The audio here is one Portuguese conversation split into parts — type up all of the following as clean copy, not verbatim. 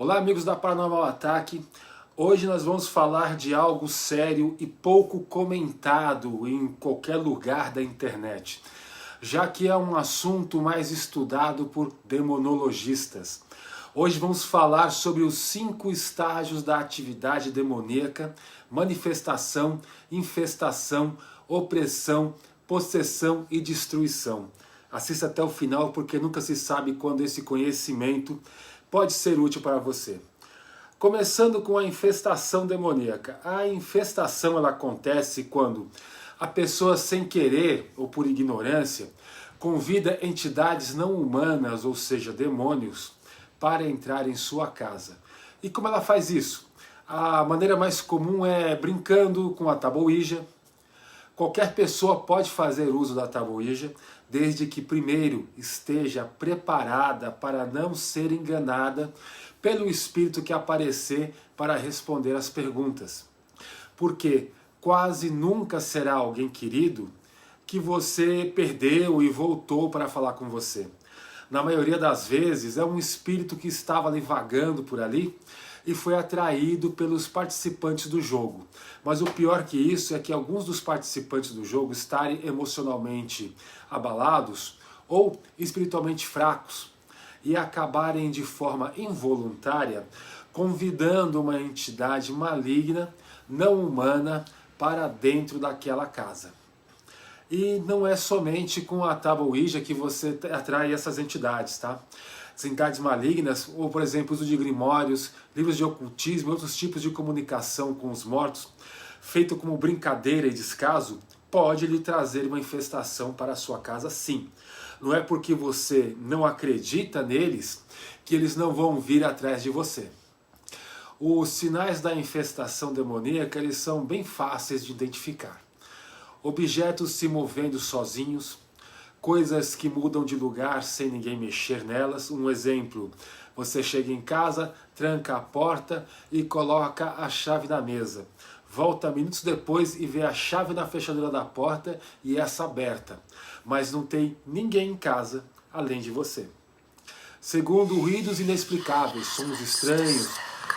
Olá, amigos da Paranormal Ataque. Hoje nós vamos falar de algo sério e pouco comentado em qualquer lugar da internet, já que é um assunto mais estudado por demonologistas. Hoje vamos falar sobre os 5 estágios da atividade demoníaca: manifestação, infestação, opressão, possessão e destruição. Assista até o final, porque nunca se sabe quando esse conhecimento pode ser útil para você. Começando com a infestação demoníaca. A infestação ela acontece quando a pessoa, sem querer ou por ignorância, convida entidades não humanas, ou seja, demônios, para entrar em sua casa. E como ela faz isso? A maneira mais comum é brincando com a tábua Ouija. Qualquer pessoa pode fazer uso da tábua Ouija, desde que primeiro esteja preparada para não ser enganada pelo espírito que aparecer para responder as perguntas. Porque quase nunca será alguém querido que você perdeu e voltou para falar com você. Na maioria das vezes é um espírito que estava ali vagando por ali e foi atraído pelos participantes do jogo. Mas o pior que isso é que alguns dos participantes do jogo estarem emocionalmente abalados ou espiritualmente fracos e acabarem de forma involuntária convidando uma entidade maligna, não humana, para dentro daquela casa. E não é somente com a tábua Ouija que você atrai essas entidades, tá? As entidades malignas, ou por exemplo, uso de grimórios, livros de ocultismo e outros tipos de comunicação com os mortos, feito como brincadeira e descaso, pode lhe trazer uma infestação para a sua casa, sim. Não é porque você não acredita neles que eles não vão vir atrás de você. Os sinais da infestação demoníaca eles são bem fáceis de identificar. Objetos se movendo sozinhos, coisas que mudam de lugar sem ninguém mexer nelas. Um exemplo, você chega em casa, tranca a porta e coloca a chave na mesa. Volta minutos depois e vê a chave na fechadura da porta e essa aberta. Mas não tem ninguém em casa além de você. Segundo, ruídos inexplicáveis, sons estranhos,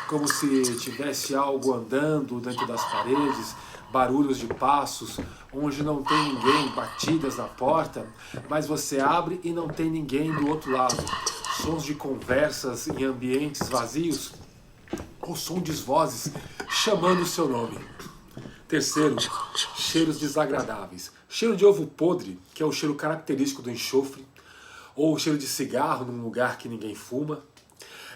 como se tivesse algo andando dentro das paredes, barulhos de passos, onde não tem ninguém, batidas na porta, mas você abre e não tem ninguém do outro lado. Sons de conversas em ambientes vazios, ou som de vozes chamando o seu nome. Terceiro, cheiros desagradáveis. Cheiro de ovo podre, que é o cheiro característico do enxofre, ou cheiro de cigarro num lugar que ninguém fuma.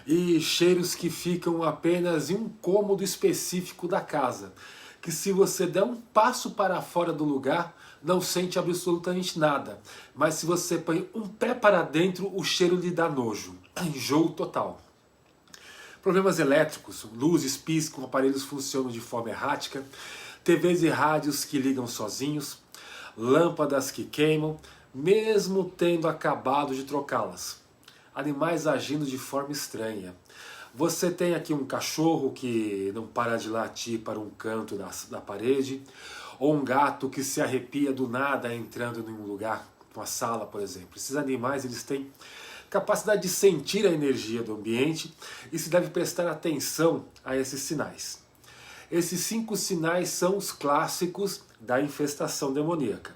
E cheiros que ficam apenas em um cômodo específico da casa, que se você der um passo para fora do lugar, não sente absolutamente nada. Mas se você põe um pé para dentro, o cheiro lhe dá nojo. Enjoo total. Problemas elétricos, luzes piscam, aparelhos funcionam de forma errática, TVs e rádios que ligam sozinhos, lâmpadas que queimam, mesmo tendo acabado de trocá-las. Animais agindo de forma estranha. Você tem aqui um cachorro que não para de latir para um canto da parede, ou um gato que se arrepia do nada entrando em um lugar, uma sala, por exemplo. Esses animais eles têm capacidade de sentir a energia do ambiente e se deve prestar atenção a esses sinais. Esses 5 sinais são os clássicos da infestação demoníaca.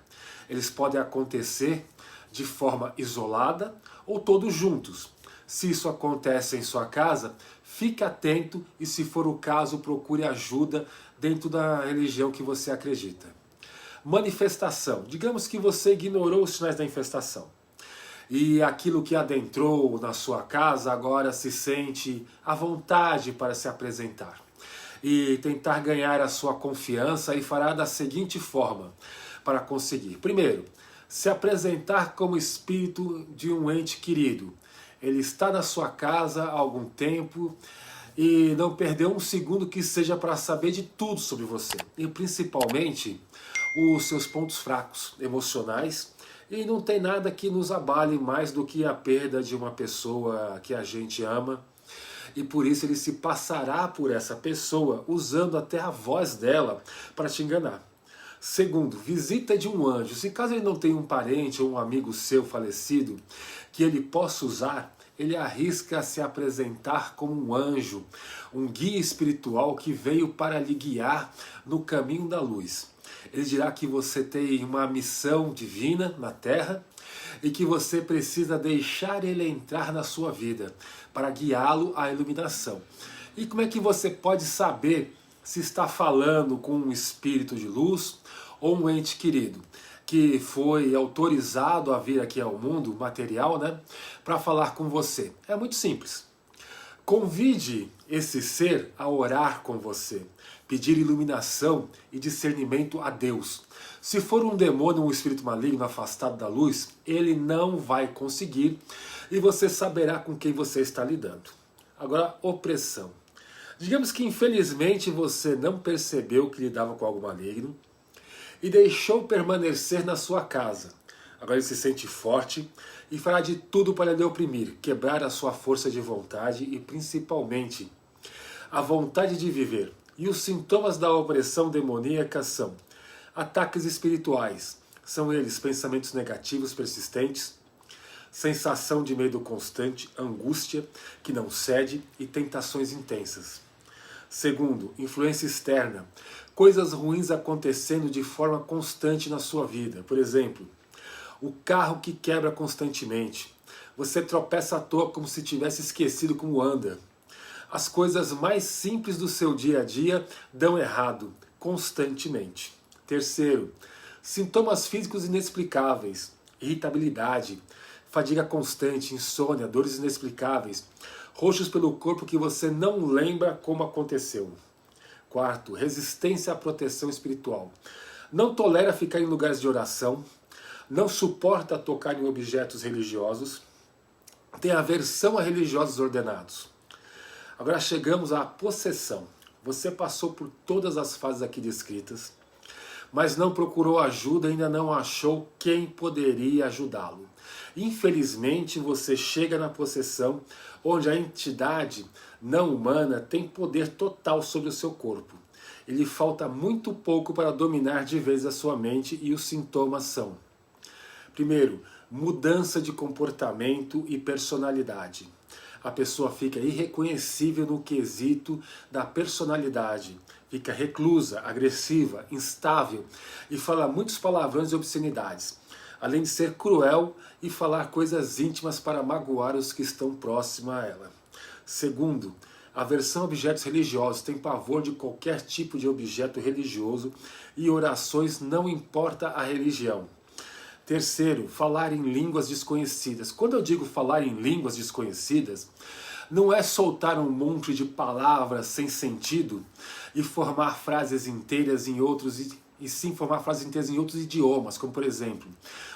Eles podem acontecer de forma isolada ou todos juntos. Se isso acontece em sua casa, fique atento e, se for o caso, procure ajuda dentro da religião que você acredita. Manifestação. Digamos que você ignorou os sinais da infestação. E aquilo que adentrou na sua casa agora se sente à vontade para se apresentar. E tentar ganhar a sua confiança e fará da seguinte forma para conseguir. Primeiro, se apresentar como espírito de um ente querido. Ele está na sua casa há algum tempo e não perdeu um segundo que seja para saber de tudo sobre você. E principalmente os seus pontos fracos emocionais. E não tem nada que nos abale mais do que a perda de uma pessoa que a gente ama. E por isso ele se passará por essa pessoa, usando até a voz dela para te enganar. Segundo, visita de um anjo. Se caso ele não tem um parente ou um amigo seu falecido que ele possa usar, ele arrisca se apresentar como um anjo, um guia espiritual que veio para lhe guiar no caminho da luz. Ele dirá que você tem uma missão divina na Terra e que você precisa deixar ele entrar na sua vida para guiá-lo à iluminação. E como é que você pode saber se está falando com um espírito de luz ou um ente querido que foi autorizado a vir aqui ao mundo material, né, para falar com você? É muito simples. Convide esse ser a orar com você, pedir iluminação e discernimento a Deus. Se for um demônio ou um espírito maligno afastado da luz, ele não vai conseguir e você saberá com quem você está lidando. Agora, opressão. Digamos que infelizmente você não percebeu que lidava com algo maligno e deixou permanecer na sua casa. Agora ele se sente forte e fará de tudo para lhe oprimir, quebrar a sua força de vontade e principalmente a vontade de viver. E os sintomas da opressão demoníaca são ataques espirituais, são eles pensamentos negativos persistentes, sensação de medo constante, angústia que não cede e tentações intensas. Segundo, influência externa, coisas ruins acontecendo de forma constante na sua vida. Por exemplo, o carro que quebra constantemente, você tropeça à toa como se tivesse esquecido como anda. As coisas mais simples do seu dia a dia dão errado, constantemente. Terceiro, sintomas físicos inexplicáveis, irritabilidade, fadiga constante, insônia, dores inexplicáveis, roxos pelo corpo que você não lembra como aconteceu. Quarto, resistência à proteção espiritual. Não tolera ficar em lugares de oração, não suporta tocar em objetos religiosos, tem aversão a religiosos ordenados. Agora chegamos à possessão. Você passou por todas as fases aqui descritas, mas não procurou ajuda e ainda não achou quem poderia ajudá-lo. Infelizmente você chega na possessão, onde a entidade não humana tem poder total sobre o seu corpo. E lhe falta muito pouco para dominar de vez a sua mente e os sintomas são: primeiro, mudança de comportamento e personalidade. A pessoa fica irreconhecível no quesito da personalidade, fica reclusa, agressiva, instável e fala muitos palavrões e obscenidades, além de ser cruel e falar coisas íntimas para magoar os que estão próximos a ela. Segundo, aversão a objetos religiosos, tem pavor de qualquer tipo de objeto religioso e orações não importa a religião. Terceiro, falar em línguas desconhecidas. Quando eu digo falar em línguas desconhecidas, não é soltar um monte de palavras sem sentido e formar frases inteiras em outros e sim formar frases inteiras em outros idiomas, como por exemplo,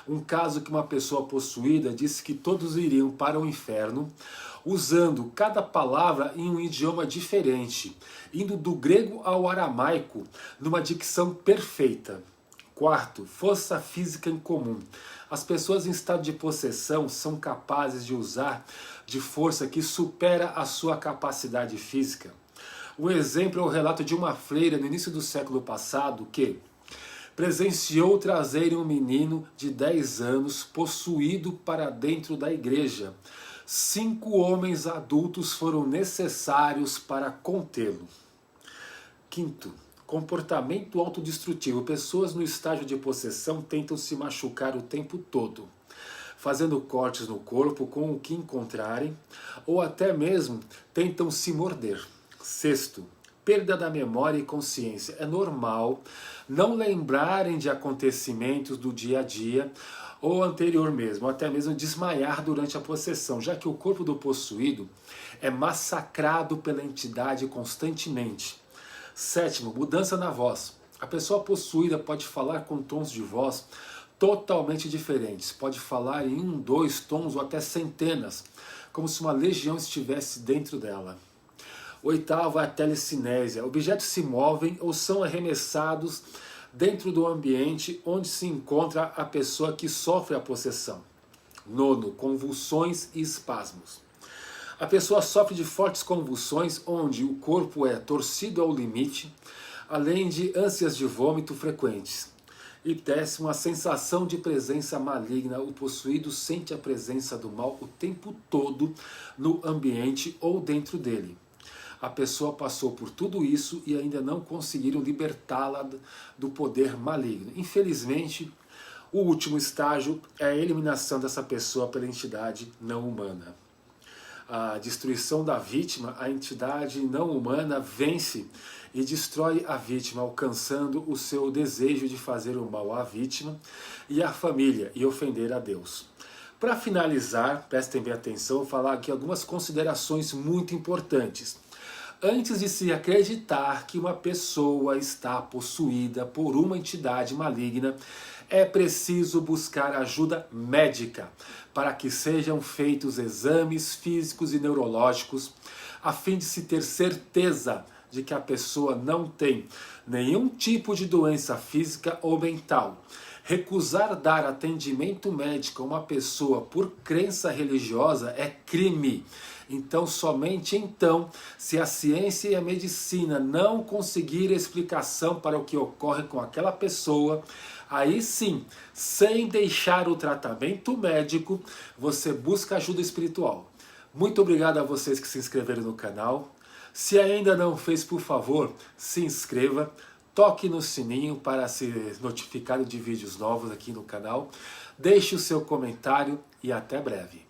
um caso que uma pessoa possuída disse que todos iriam para o inferno usando cada palavra em um idioma diferente, indo do grego ao aramaico numa dicção perfeita. Quarto, força física em comum. As pessoas em estado de possessão são capazes de usar de força que supera a sua capacidade física. Um exemplo é o relato de uma freira no início do século passado que presenciou trazerem um menino de 10 anos possuído para dentro da igreja. 5 homens adultos foram necessários para contê-lo. Quinto, comportamento autodestrutivo. Pessoas no estágio de possessão tentam se machucar o tempo todo, fazendo cortes no corpo com o que encontrarem, ou até mesmo tentam se morder. Sexto, perda da memória e consciência. É normal não lembrarem de acontecimentos do dia a dia ou anterior mesmo, ou até mesmo desmaiar durante a possessão, já que o corpo do possuído é massacrado pela entidade constantemente. Sétimo, mudança na voz. A pessoa possuída pode falar com tons de voz totalmente diferentes. Pode falar em 1, 2 tons ou até centenas, como se uma legião estivesse dentro dela. Oitavo, a telecinésia. Objetos se movem ou são arremessados dentro do ambiente onde se encontra a pessoa que sofre a possessão. Nono, convulsões e espasmos. A pessoa sofre de fortes convulsões onde o corpo é torcido ao limite, além de ânsias de vômito frequentes. E 10º, a sensação de presença maligna. O possuído sente a presença do mal o tempo todo no ambiente ou dentro dele. A pessoa passou por tudo isso e ainda não conseguiram libertá-la do poder maligno. Infelizmente, o último estágio é a eliminação dessa pessoa pela entidade não humana. A destruição da vítima, a entidade não humana vence e destrói a vítima, alcançando o seu desejo de fazer o mal à vítima e à família e ofender a Deus. Para finalizar, prestem bem atenção, vou falar aqui algumas considerações muito importantes. Antes de se acreditar que uma pessoa está possuída por uma entidade maligna, é preciso buscar ajuda médica para que sejam feitos exames físicos e neurológicos, a fim de se ter certeza de que a pessoa não tem nenhum tipo de doença física ou mental. Recusar dar atendimento médico a uma pessoa por crença religiosa é crime. Então, somente então, se a ciência e a medicina não conseguirem explicação para o que ocorre com aquela pessoa, aí sim, sem deixar o tratamento médico, você busca ajuda espiritual. Muito obrigado a vocês que se inscreveram no canal. Se ainda não fez, por favor, se inscreva. Toque no sininho para ser notificado de vídeos novos aqui no canal. Deixe o seu comentário e até breve.